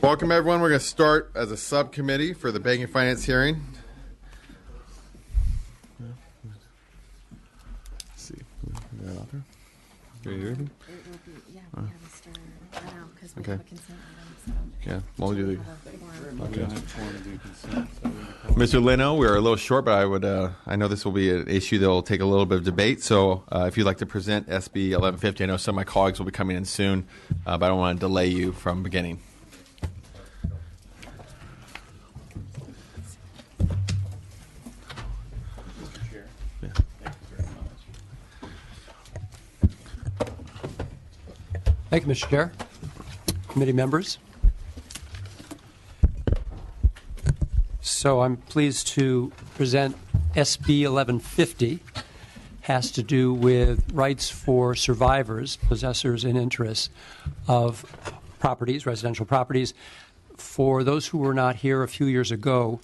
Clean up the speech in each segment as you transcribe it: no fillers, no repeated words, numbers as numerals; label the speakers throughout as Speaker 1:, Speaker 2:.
Speaker 1: Welcome, everyone. We're going to start as a subcommittee for the Banking Finance hearing. Let's see. Is that out there? Can you hear me?
Speaker 2: It will be, yeah, we have a start now because we
Speaker 1: Okay.
Speaker 2: have a consent item. So
Speaker 1: Yeah, we'll do the.
Speaker 2: okay.
Speaker 1: Mr. Leno, we're a little short, but I know this will be an issue that will take a little bit of debate. So if you'd like to present SB 1150, I know some of my colleagues will be coming in soon, but I don't want to delay you from beginning.
Speaker 3: Thank you, Mr. Chair, committee members. So I'm pleased to present SB 1150. Has to do with rights for survivors, possessors in interest of properties, residential properties. For those who were not here a few years ago,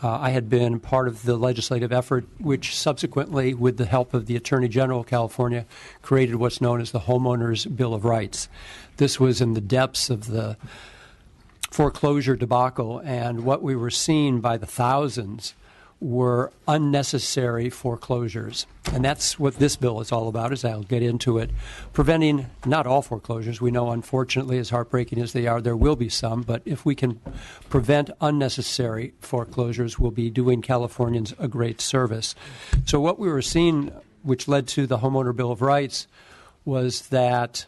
Speaker 3: I had been part of the legislative effort, which subsequently, with the help of the Attorney General of California, created what's known as the Homeowners Bill of Rights. This was in the depths of the foreclosure debacle, and what we were seeing by the thousands were unnecessary foreclosures. And that's what this bill is all about, as I'll get into it. Preventing not all foreclosures. We know, unfortunately, as heartbreaking as they are, there will be some. But if we can prevent unnecessary foreclosures, we'll be doing Californians a great service. So what we were seeing, which led to the Homeowner Bill of Rights, was that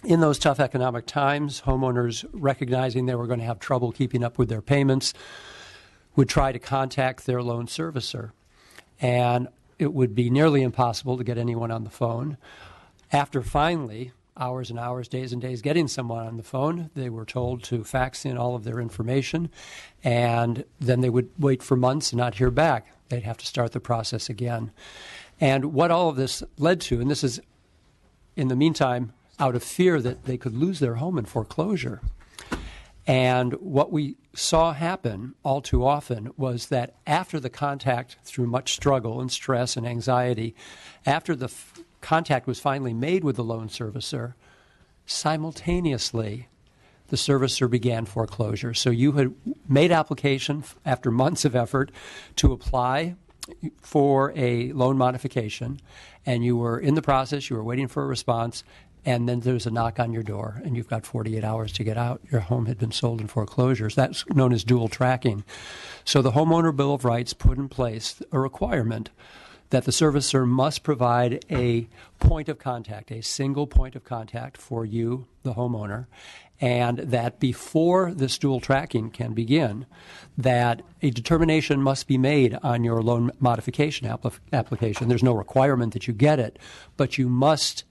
Speaker 3: in those tough economic times, homeowners, recognizing they were going to have trouble keeping up with their payments, would try to contact their loan servicer. And it would be nearly impossible to get anyone on the phone. After finally, hours and hours, days and days, getting someone on the phone, they were told to fax in all of their information, and then they would wait for months and not hear back. They'd have to start the process again. And what all of this led to, and this is, in the meantime, out of fear that they could lose their home in foreclosure. And what we saw happen all too often was that after the contact, through much struggle and stress and anxiety, after the contact was finally made with the loan servicer, simultaneously the servicer began foreclosure. So you had made application after months of effort to apply for a loan modification, and you were in the process, you were waiting for a response, and then there's a knock on your door, and you've got 48 hours to get out. Your home had been sold in foreclosures. That's known as dual tracking. So the Homeowner Bill of Rights put in place a requirement that the servicer must provide a point of contact, a single point of contact for you, the homeowner, and that before this dual tracking can begin, that a determination must be made on your loan modification application. There's no requirement that you get it, but you must,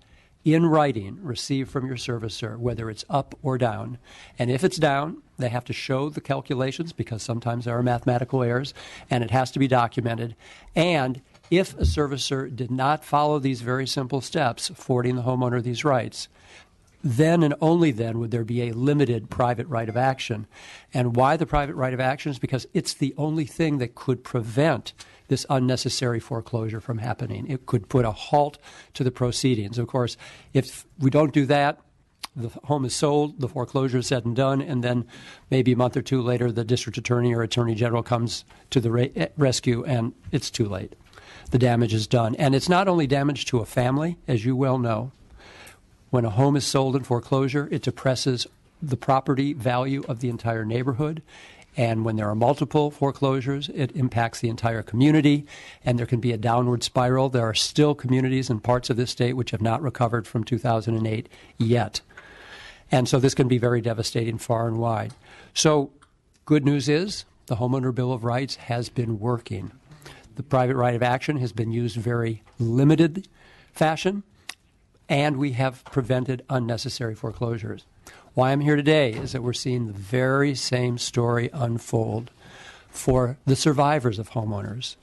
Speaker 3: in writing, receive from your servicer, whether it's up or down. And if it's down, they have to show the calculations, because sometimes there are mathematical errors, and it has to be documented. And if a servicer did not follow these very simple steps, affording the homeowner these rights, then and only then would there be a limited private right of action. And why the private right of action is because it's the only thing that could prevent this unnecessary foreclosure from happening. It could put a halt to the proceedings. Of course, if we don't do that, the home is sold, the foreclosure is said and done, and then maybe a month or two later, the district attorney or attorney general comes to the rescue, and it's too late. The damage is done. And it's not only damage to a family, as you well know. When a home is sold in foreclosure, it depresses the property value of the entire neighborhood. And when there are multiple foreclosures, it impacts the entire community, and there can be a downward spiral. There are still communities in parts of this state which have not recovered from 2008 yet. And so this can be very devastating far and wide. So good news is the Homeowner Bill of Rights has been working. The private right of action has been used very limited fashion, and we have prevented unnecessary foreclosures. Why I'm here today is that we're seeing the very same story unfold for the survivors of homeowners.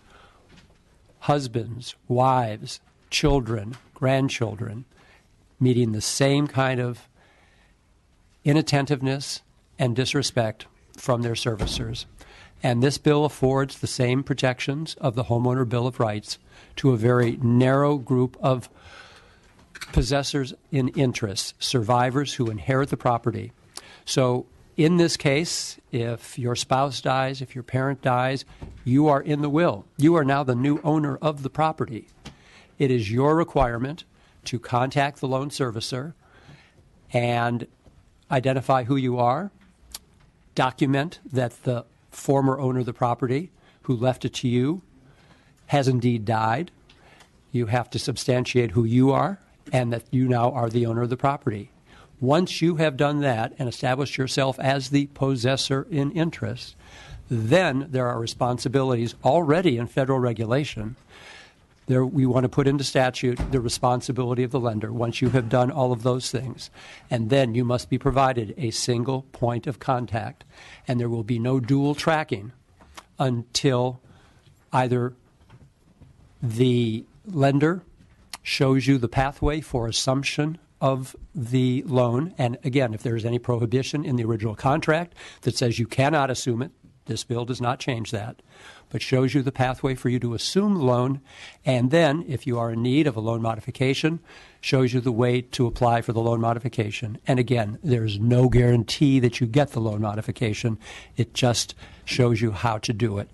Speaker 3: Husbands, wives, children, grandchildren, meeting the same kind of inattentiveness and disrespect from their servicers. And this bill affords the same protections of the Homeowner Bill of Rights to a very narrow group of possessors in interest, survivors who inherit the property. So In this case, if your spouse dies, if your parent dies, you are in the will. You are now the new owner of the property. It is your requirement to contact the loan servicer and identify who you are, document that the former owner of the property who left it to you has indeed died. You have to substantiate who you are and that you now are the owner of the property. Once you have done that and established yourself as the possessor in interest, then there are responsibilities already in federal regulation. There, we want to put into statute the responsibility of the lender once you have done all of those things. And then you must be provided a single point of contact. And there will be no dual tracking until either the lender shows you the pathway for assumption of the loan. And again, if there is any prohibition in the original contract that says you cannot assume it, this bill does not change that, but shows you the pathway for you to assume the loan. And then, if you are in need of a loan modification, shows you the way to apply for the loan modification. And again, there's no guarantee that you get the loan modification. It just shows you how to do it.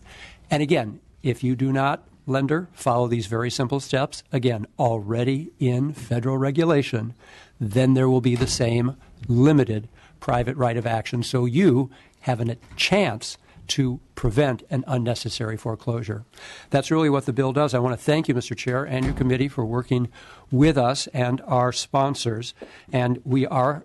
Speaker 3: And again, if you do not, lender, follow these very simple steps, again, already in federal regulation, then there will be the same limited private right of action. So you have a chance to prevent an unnecessary foreclosure. That's really what the bill does. I want to thank you, Mr. Chair, and your committee for working with us and our sponsors. And we are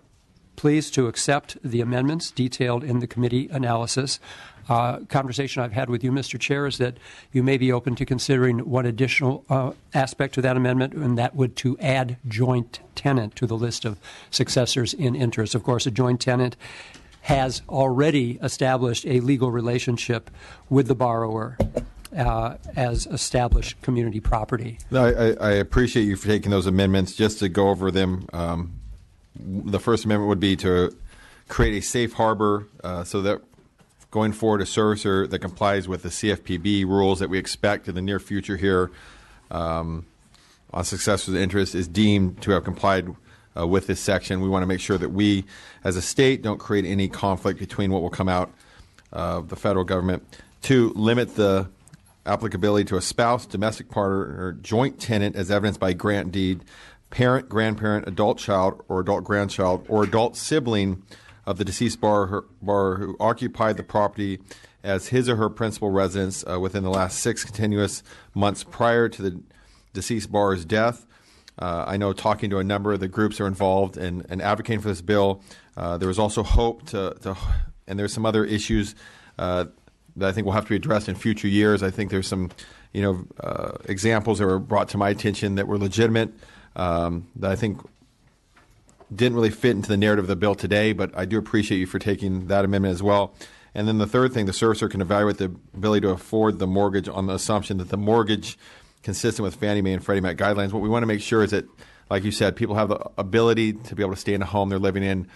Speaker 3: pleased to accept the amendments detailed in the committee analysis. Conversation I've had with you, Mr. Chair, is that you may be open to considering one additional aspect to that amendment, and that would to add joint tenant to the list of successors in interest. Of course, a joint tenant has already established a legal relationship with the borrower as established community property.
Speaker 1: No, I appreciate you for taking those amendments. Just to go over them, the first amendment would be to create a safe harbor so that going forward, a servicer that complies with the CFPB rules that we expect in the near future here on successors of interest is deemed to have complied with this section. We want to make sure that we, as a state, don't create any conflict between what will come out of the federal government. 2, limit the applicability to a spouse, domestic partner, or joint tenant as evidenced by grant deed, parent, grandparent, adult child, or adult grandchild, or adult sibling of the deceased borrower who occupied the property as his or her principal residence within the last 6 continuous months prior to the deceased borrower's death. I know talking to a number of the groups that are involved and advocating for this bill, there was also hope and there's some other issues that I think will have to be addressed in future years. I think there's some, examples that were brought to my attention that were legitimate that I think didn't really fit into the narrative of the bill today, but I do appreciate you for taking that amendment as well. And then the third thing, the servicer can evaluate the ability to afford the mortgage on the assumption that the mortgage consistent with Fannie Mae and Freddie Mac guidelines. What we want to make sure is that, like you said, people have the ability to be able to stay in a home they're living in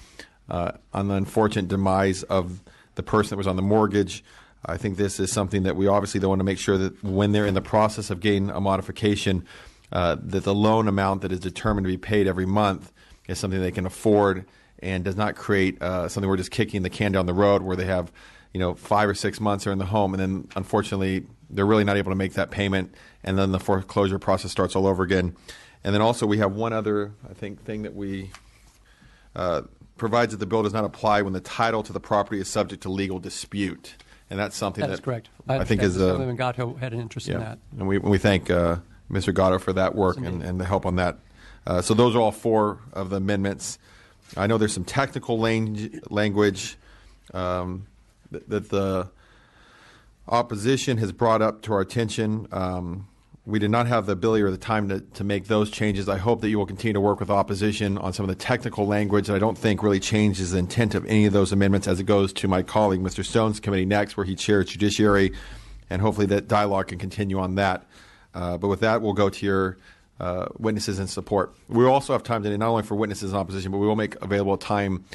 Speaker 1: on the unfortunate demise of the person that was on the mortgage. I think this is something that we obviously don't want to make sure that when they're in the process of getting a modification, that the loan amount that is determined to be paid every month is something they can afford and does not create something we're just kicking the can down the road where they have 5 or 6 months are in the home and then unfortunately they're really not able to make that payment and then the foreclosure process starts all over again. And then also we have one other, I think, thing that we provides that the bill does not apply when the title to the property is subject to legal dispute. And that's something
Speaker 3: That is correct.
Speaker 1: I think is
Speaker 3: Mr. Gatto had an interest in that.
Speaker 1: And we thank Mr. Gatto for that work and the help on that. So those are all 4 of the amendments. I know there's some technical language that the opposition has brought up to our attention. We did not have the ability or the time to make those changes. I hope that you will continue to work with opposition on some of the technical language that I don't think really changes the intent of any of those amendments as it goes to my colleague, Mr. Stone's committee next, where he chairs Judiciary, and hopefully that dialogue can continue on that. But with that, we'll go to your witnesses in support. We will also have time today, not only for witnesses in opposition, but we will make available time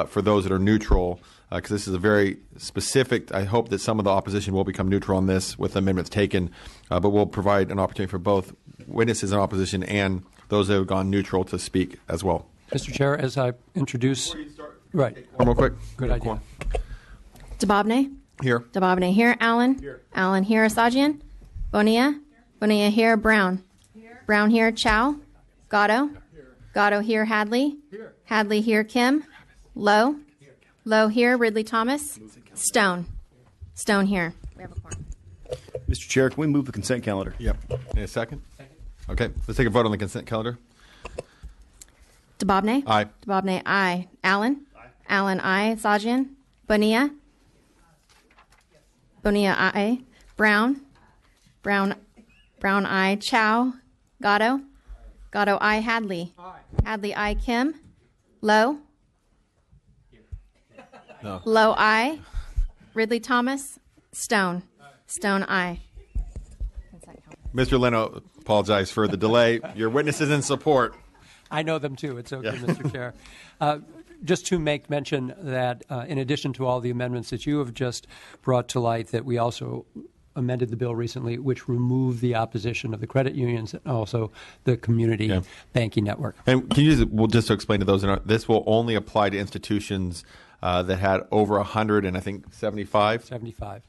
Speaker 1: for those that are neutral, because this is a very specific. I hope that some of the opposition will become neutral on this with amendments taken, but we'll provide an opportunity for both witnesses in opposition and those that have gone neutral to speak as well.
Speaker 3: Mr. Chair, as I introduce... Right.
Speaker 1: One more quick.
Speaker 3: Good idea.
Speaker 2: DeBobney?
Speaker 1: Here.
Speaker 2: DeBobney here. Allen? Here. Allen here. Asajian? Bonilla? Bonilla here. Brown? Brown here. Chow? Gatto? Gatto here. Hadley? Hadley here. Kim? Lowe? Lowe here. Ridley Thomas? Stone? Stone here. We have a quorum.
Speaker 4: Mr. Chair, can we move the consent calendar?
Speaker 1: Yep. Need a second? Okay. Let's take a vote on the consent calendar.
Speaker 2: DeBobney?
Speaker 1: Aye.
Speaker 2: DeBobney, aye. Allen? Allen, aye. Sajian? Bonilla? Bonilla, aye. Brown? Brown, aye. Chow? Gatto? Gatto, aye. Hadley? Hadley, aye. Kim? Lowe?
Speaker 1: No.
Speaker 2: Lowe, aye. Ridley Thomas? Stone? Stone, aye.
Speaker 1: Mr. Leno, apologize for the delay. Your witnesses in support.
Speaker 3: I know them too. It's okay, Mr. Chair. Just to make mention that in addition to all the amendments that you have just brought to light, that we also amended the bill recently, which removed the opposition of the credit unions and also the community banking network.
Speaker 1: And can you just to explain to those, this will only apply to institutions that had over 100 and I think 75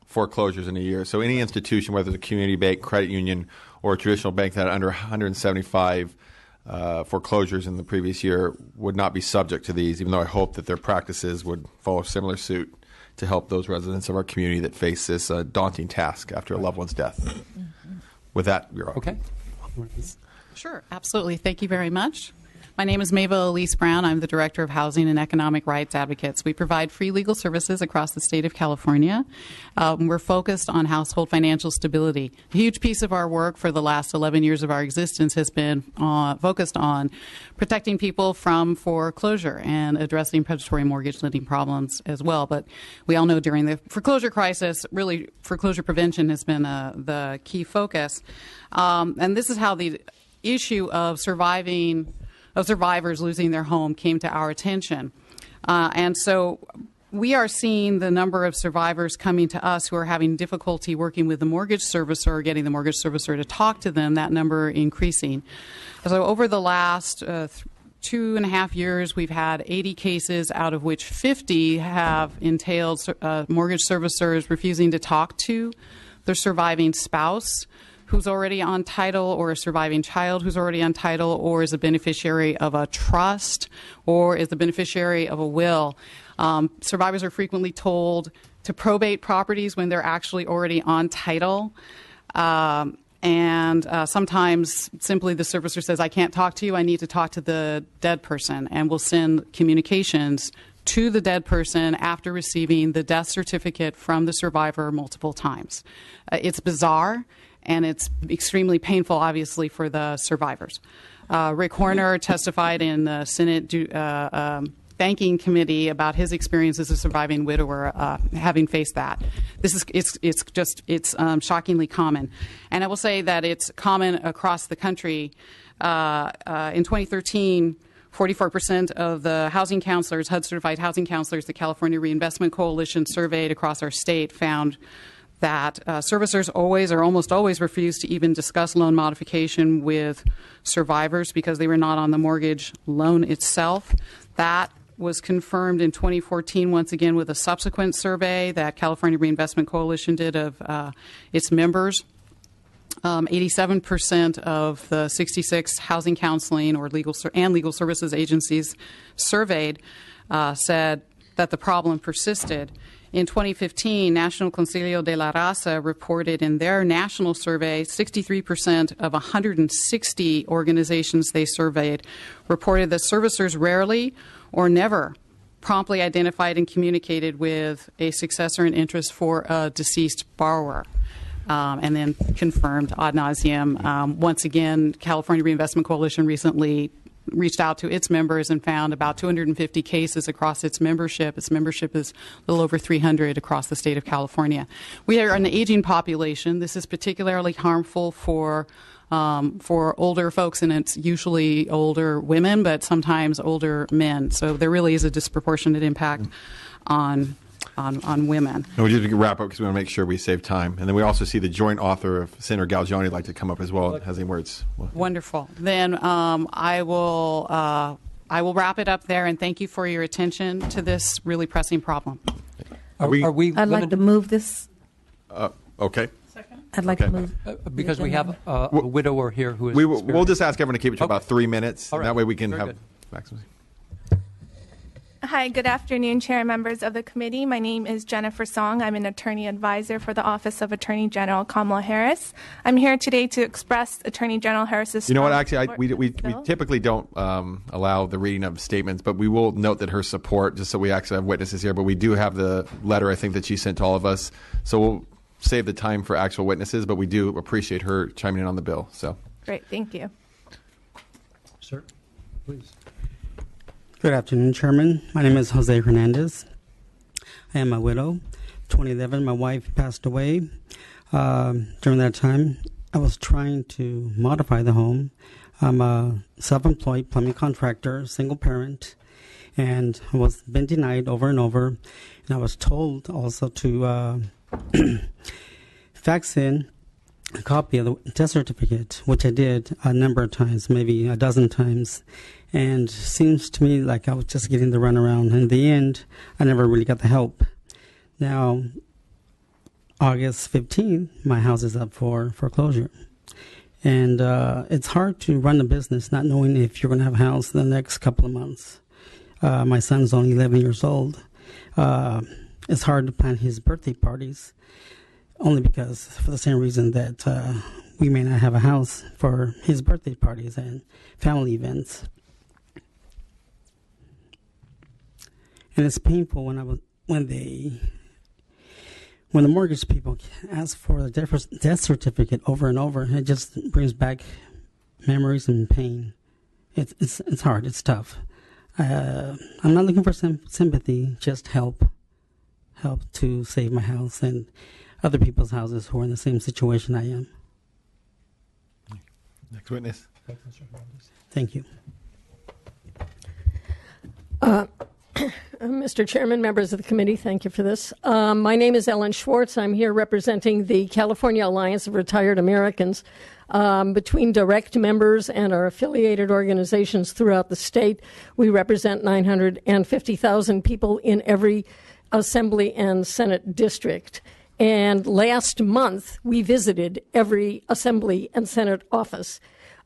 Speaker 1: foreclosures in a year. So any institution, whether it's a community bank, credit union, or a traditional bank that had under 175 foreclosures in the previous year would not be subject to these, even though I hope that their practices would follow similar suit to help those residents of our community that face this daunting task after a loved one's death. With that, you're on.
Speaker 3: Okay.
Speaker 5: Sure, absolutely. Thank you very much. My name is Mabel Elise Brown. I'm the Director of Housing and Economic Rights Advocates. We provide free legal services across the state of California. We're focused on household financial stability. A huge piece of our work for the last 11 years of our existence has been focused on protecting people from foreclosure and addressing predatory mortgage lending problems as well. But we all know during the foreclosure crisis, really foreclosure prevention has been the key focus. And this is how the issue of survivors losing their home came to our attention. And so we are seeing the number of survivors coming to us who are having difficulty working with the mortgage servicer or getting the mortgage servicer to talk to them, that number increasing. So over the last 2.5 years, we've had 80 cases, out of which 50 have entailed mortgage servicers refusing to talk to their surviving spouse who's already on title, or a surviving child who's already on title, or is a beneficiary of a trust, or is the beneficiary of a will. Survivors are frequently told to probate properties when they're actually already on title. And sometimes simply the servicer says, I can't talk to you, I need to talk to the dead person, and will send communications to the dead person after receiving the death certificate from the survivor multiple times. It's bizarre. And it's extremely painful, obviously, for the survivors. Rick Horner testified in the Senate Banking Committee about his experience as a surviving widower, having faced that. It's shockingly common, and I will say that it's common across the country. In 2013. 44% of the housing counselors, HUD-certified housing counselors, the California Reinvestment Coalition surveyed across our state, found that servicers always or almost always refuse to even discuss loan modification with survivors because they were not on the mortgage loan itself. That was confirmed in 2014 once again with a subsequent survey that California Reinvestment Coalition did of its members. 87% of the 66 housing counseling or legal services agencies surveyed said that the problem persisted. In 2015, National Concilio de la Raza reported in their national survey, 63% of 160 organizations they surveyed reported that servicers rarely or never promptly identified and communicated with a successor in interest for a deceased borrower. And then confirmed ad nauseum. Once again, California Reinvestment Coalition recently reached out to its members and found about 250 cases across its membership. Its membership is a little over 300 across the state of California. We are an aging population. This is particularly harmful for older folks, and it's usually older women, but sometimes older men. So there really is a disproportionate impact on women.
Speaker 1: And we just wrap up because we want to make sure we save time. And then we also see the joint author of Senator Galgiani would like to come up as well. Has any words?
Speaker 5: Wonderful. Then I I will wrap it up there, and thank you for your attention to this really pressing problem.
Speaker 3: Are we
Speaker 6: I'd like to move this.
Speaker 1: Okay.
Speaker 6: I'd like
Speaker 1: Okay.
Speaker 6: to move.
Speaker 3: because we have a widower here who is
Speaker 1: We'll just ask everyone to keep it to about 3 minutes.
Speaker 3: All right.
Speaker 1: That way we can
Speaker 3: Very
Speaker 1: have
Speaker 3: good.
Speaker 1: maximum.
Speaker 7: Hi, good afternoon, Chair and members of the committee. My name is Jennifer Song. I'm an attorney advisor for the Office of Attorney General Kamala Harris. I'm here today to express Attorney General Harris's.
Speaker 1: You know what?
Speaker 7: strong
Speaker 1: Actually,
Speaker 7: support
Speaker 1: we
Speaker 7: for this bill.
Speaker 1: typically don't allow the reading of statements, but we will note that her support, just so we actually have witnesses here. But we do have the letter, I think, that she sent to all of us. So we'll save the time for actual witnesses, but we do appreciate her chiming in on the bill. So.
Speaker 7: Great, thank you.
Speaker 3: Sir, please.
Speaker 8: Good afternoon, Chairman. My name is Jose Hernandez. I am a widow. 2011, my wife passed away. During that time, I was trying to modify the home. I'm a self-employed plumbing contractor, single parent, and I was been denied over and over. And I was told also to fax in a copy of the death certificate, which I did a number of times, maybe a dozen times. And seems to me like I was just getting the runaround. In the end, I never really got the help. Now, August 15th, my house is up for foreclosure. And it's hard to run a business not knowing if you're going to have a house in the next couple of months. My son's only 11 years old. It's hard to plan his birthday parties, only because, for the same reason that we may not have a house for his birthday parties and family events. And it's painful when the mortgage people ask for the death certificate over and over. It just brings back memories and pain. It's hard. It's tough. I'm not looking for sympathy. Just help to save my house and other people's houses who are in the same situation I am.
Speaker 1: Next witness.
Speaker 8: Thank you.
Speaker 9: Mr. Chairman, members of the committee, thank you for this. My name is Ellen Schwartz. I'm here representing the California Alliance of Retired Americans. Between direct members and our affiliated organizations throughout the state, we represent 950,000 people in every Assembly and Senate district. And last month, we visited every Assembly and Senate office,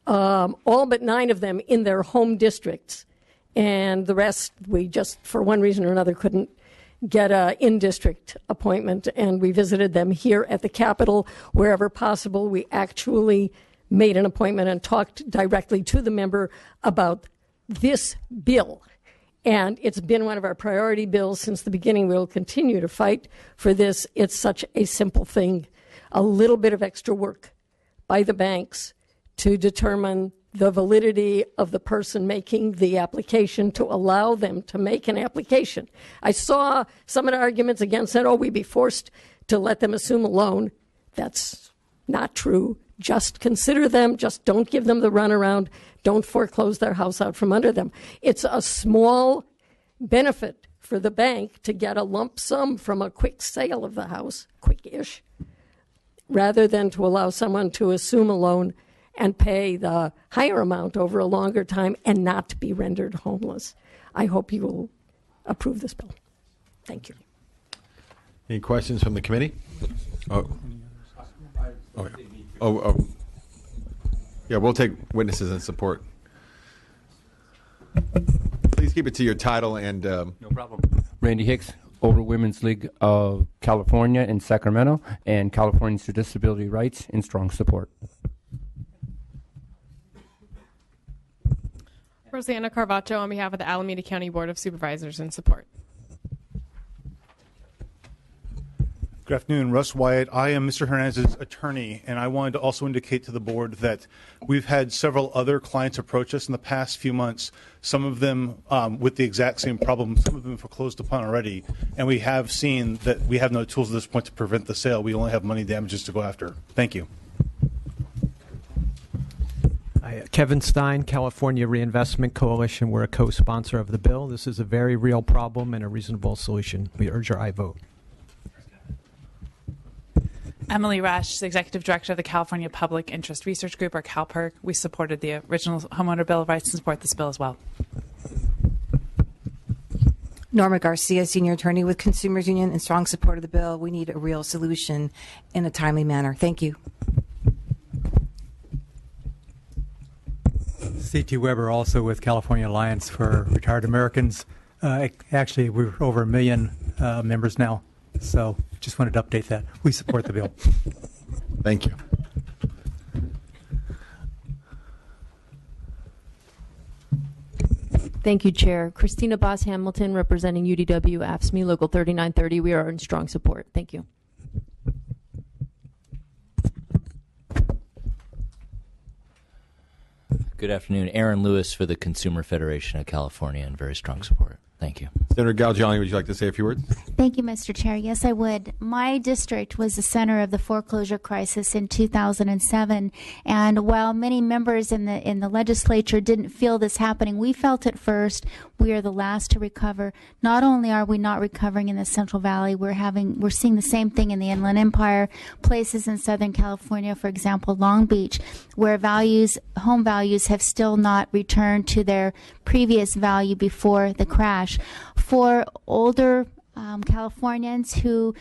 Speaker 9: all but 9 of them in their home districts. And the rest, we just, for one reason or another, couldn't get an in-district appointment. And we visited them here at the Capitol. Wherever possible, we actually made an appointment and talked directly to the member about this bill. And it's been one of our priority bills since the beginning. We'll continue to fight for this. It's such a simple thing. A little bit of extra work by the banks to determine the validity of the person making the application, to allow them to make an application. I saw some of the arguments against that. Oh, we'd be forced to let them assume a loan. That's not true. Just consider them. Just don't give them the runaround. Don't foreclose their house out from under them. It's a small benefit for the bank to get a lump sum from a quick sale of the house, quick-ish, rather than to allow someone to assume a loan and pay the higher amount over a longer time and not be rendered homeless. I hope you will approve this bill. Thank you.
Speaker 1: Any questions from the committee? Oh. Yeah, we'll take witnesses and support. Please keep it to your title and...
Speaker 10: No problem. Randy Hicks, Older Women's League of California in Sacramento, and Californians for Disability Rights in strong support.
Speaker 11: Rosanna Carvacho on behalf of the Alameda County Board of Supervisors in support.
Speaker 12: Good afternoon, Russ Wyatt. I am Mr. Hernandez's attorney, and I wanted to also indicate to the board that we've had several other clients approach us in the past few months, some of them with the exact same problem, some of them foreclosed upon already, and we have seen that we have no tools at this point to prevent the sale. We only have money damages to go after. Thank you.
Speaker 13: Kevin Stein, California Reinvestment Coalition. We're a co-sponsor of the bill. This is a very real problem and a reasonable solution. We urge your aye vote.
Speaker 14: Emily Resch, Executive Director of the California Public Interest Research Group, or CalPERG. We supported the original Homeowner Bill of Rights and support this bill as well.
Speaker 15: Norma Garcia, senior attorney with Consumers Union, in strong support of the bill. We need a real solution in a timely manner. Thank you.
Speaker 16: C.T. Weber, also with California Alliance for Retired Americans. Actually, we're over 1 million members now, so just wanted to update that. We support the bill.
Speaker 1: Thank you.
Speaker 17: Thank you, Chair. Christina Boss Hamilton, representing UDW AFSCME Local 3930. We are in strong support. Thank you.
Speaker 18: Good afternoon. Aaron Lewis for the Consumer Federation of California, in very strong support. Thank you.
Speaker 1: Senator Galgiani, would you like to say a few words?
Speaker 19: Thank you, Mr. Chair. Yes, I would. My district was the center of the foreclosure crisis in 2007, and while many members in the legislature didn't feel this happening, we felt it first. We are the last to recover. Not only are we not recovering in the Central Valley, we're seeing the same thing in the Inland Empire, places in Southern California, for example, Long Beach, where home values have still not returned to their previous value before the crash. For older Californians who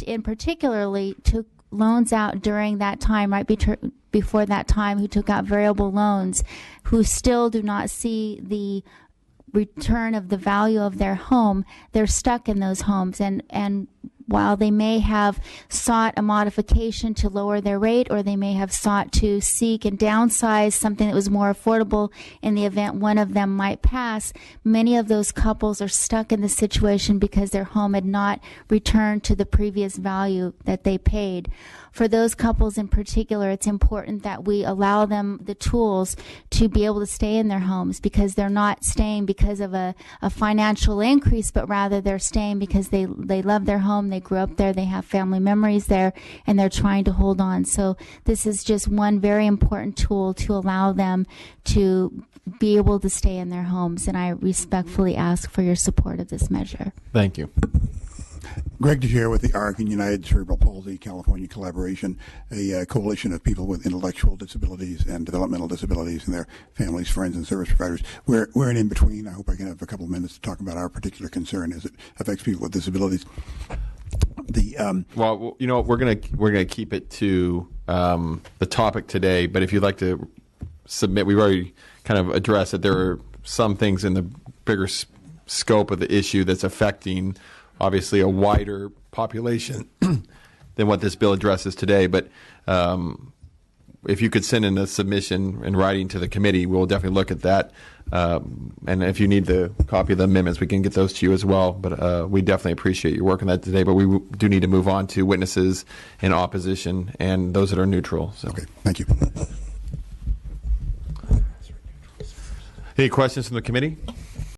Speaker 19: in particularly took loans out during that time, right before that time, who took out variable loans, who still do not see the return of the value of their home, they're stuck in those homes. And while they may have sought a modification to lower their rate, or they may have sought to seek and downsize something that was more affordable in the event one of them might pass, many of those couples are stuck in the situation because their home had not returned to the previous value that they paid. For those couples in particular, it's important that we allow them the tools to be able to stay in their homes, because they're not staying because of a financial increase, but rather they're staying because they love their home, they grew up there, they have family memories there, and they're trying to hold on. So this is just one very important tool to allow them to be able to stay in their homes, and I respectfully ask for your support of this measure.
Speaker 1: Thank you.
Speaker 20: Greg DeGere with the ARC and United Cerebral Palsy California Collaboration, a coalition of people with intellectual disabilities and developmental disabilities and their families, friends, and service providers. We're an in-between. I hope I can have a couple of minutes to talk about our particular concern as it affects people with disabilities.
Speaker 1: Well, you know, we're gonna keep it to the topic today, but if you'd like to submit, we've already kind of addressed that there are some things in the bigger scope of the issue that's affecting obviously a wider population than what this bill addresses today. But if you could send in a submission in writing to the committee, we'll definitely look at that. And if you need the copy of the amendments, we can get those to you as well. But we definitely appreciate your work on that today. But we do need to move on to witnesses in opposition and those that are neutral. So.
Speaker 20: Okay, thank you.
Speaker 1: Any questions from the committee?